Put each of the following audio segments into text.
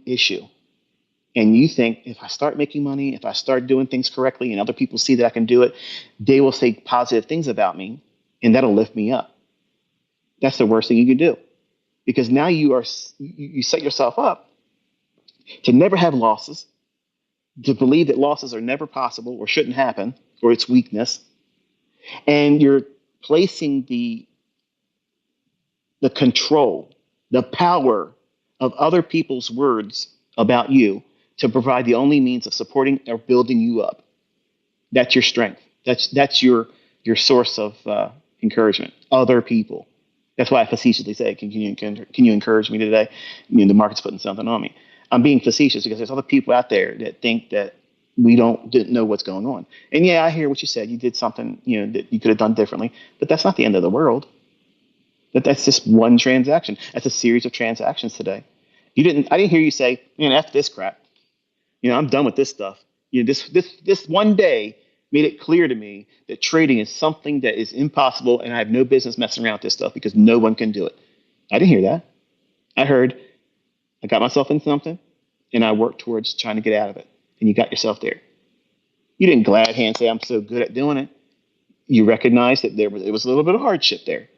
issue, and you think, if I start making money, if I start doing things correctly, and other people see that I can do it, they will say positive things about me, and that'll lift me up. That's the worst thing you can do, because now you set yourself up to never have losses, to believe that losses are never possible or shouldn't happen, or it's weakness, and you're placing the control, the power of other people's words about you to provide the only means of supporting or building you up. That's your strength. That's your source of encouragement. Other people. That's why I facetiously say, can you encourage me today? The market's putting something on me. I'm being facetious because there's other people out there that think that we didn't know what's going on. And yeah, I hear what you said. You did something that you could have done differently, but that's not the end of the world. That's just one transaction. That's a series of transactions today. I didn't hear you say, man, F this crap. I'm done with this stuff. This one day made it clear to me that trading is something that is impossible, and I have no business messing around with this stuff because no one can do it. I didn't hear that. I heard I got myself in something, and I worked towards trying to get out of it. And you got yourself there. You didn't glad hand say I'm so good at doing it. You recognized that it was a little bit of hardship there,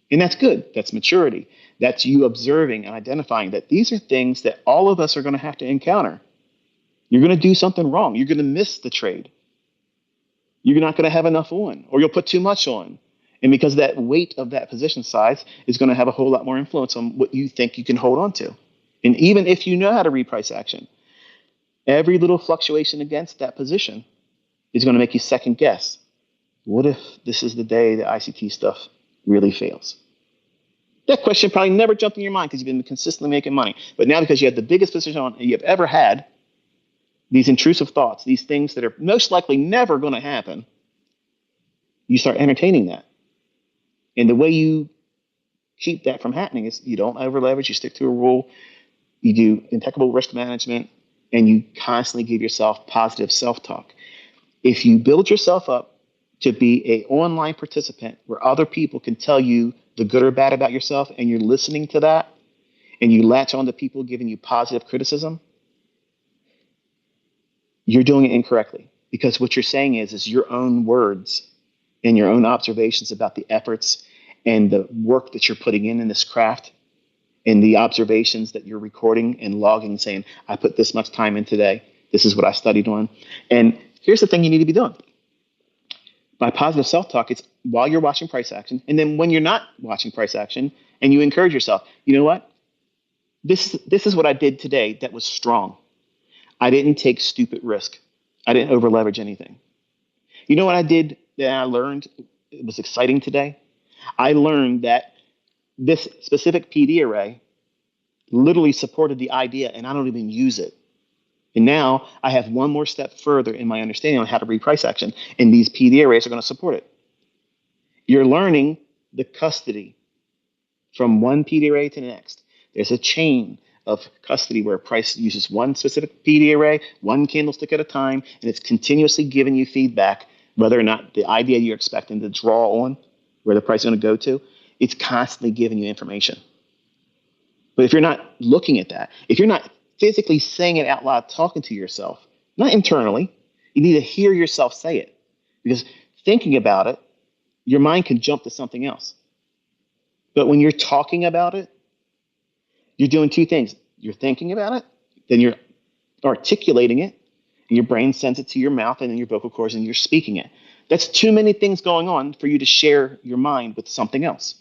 and that's good. That's maturity. That's you observing and identifying that these are things that all of us are going to have to encounter. You're going to do something wrong. You're going to miss the trade. You're not going to have enough on, or you'll put too much on. And because that weight of that position size is going to have a whole lot more influence on what you think you can hold on to. And even if you know how to reprice action, every little fluctuation against that position is going to make you second guess. What if this is the day the ICT stuff really fails? That question probably never jumped in your mind because you've been consistently making money. But now, because you have the biggest position on you've ever had, these intrusive thoughts, these things that are most likely never going to happen, you start entertaining that. And the way you keep that from happening is you don't over leverage, you stick to a rule, you do impeccable risk management, and you constantly give yourself positive self-talk. If you build yourself up to be an online participant where other people can tell you the good or bad about yourself, and you're listening to that, and you latch on to people giving you positive criticism, you're doing it incorrectly, because what you're saying is your own words and your own observations about the efforts and the work that you're putting in this craft, and the observations that you're recording and logging, saying, I put this much time in today. This is what I studied on. And here's the thing you need to be doing. By positive self-talk, it's while you're watching price action, and then when you're not watching price action, and you encourage yourself, you know what? This is what I did today that was strong. I didn't take stupid risk. I didn't over leverage anything. You know what I did that I learned it was exciting today? I learned that this specific PD array literally supported the idea, and I don't even use it. And now I have one more step further in my understanding on how to read price action, and these PD arrays are going to support it. You're learning the custody from one PD array to the next. There's a chain of custody where price uses one specific PD array, one candlestick at a time, and it's continuously giving you feedback whether or not the idea you're expecting to draw on, where the price is going to go to, it's constantly giving you information. But if you're not looking at that, if you're not physically saying it out loud, talking to yourself, not internally, you need to hear yourself say it. Because thinking about it, your mind can jump to something else. But when you're talking about it, you're doing two things. You're thinking about it, then you're articulating it, and your brain sends it to your mouth and then your vocal cords, and you're speaking it. That's too many things going on for you to share your mind with something else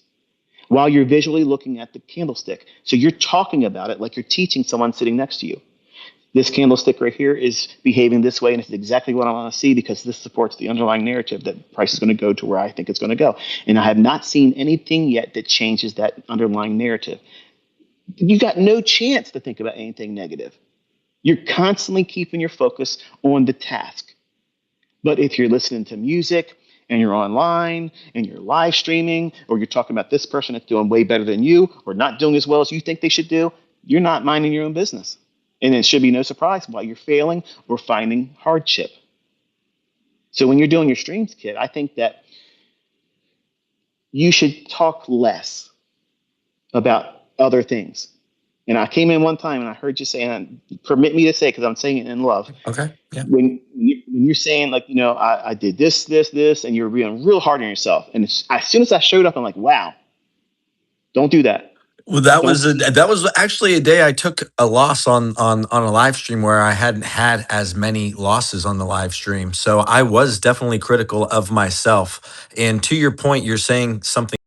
while you're visually looking at the candlestick. So you're talking about it like you're teaching someone sitting next to you. This candlestick right here is behaving this way, and it's exactly what I want to see because this supports the underlying narrative that price is going to go to where I think it's going to go. And I have not seen anything yet that changes that underlying narrative. You got no chance to think about anything negative. You're constantly keeping your focus on the task. But if you're listening to music and you're online and you're live streaming, or you're talking about this person that's doing way better than you or not doing as well as you think they should do, you're not minding your own business. And it should be no surprise why you're failing or finding hardship. So when you're doing your streams, kid, I think that you should talk less about other things. And I came in one time and I heard you saying, and permit me to say, because I'm saying it in love, Okay. Yeah. when you're saying like, I did this, and you're being real hard on yourself. And as soon as I showed up, I'm like, wow, don't do that. Well, Don't. that was actually a day I took a loss on a live stream where I hadn't had as many losses on the live stream. So I was definitely critical of myself. And to your point, you're saying something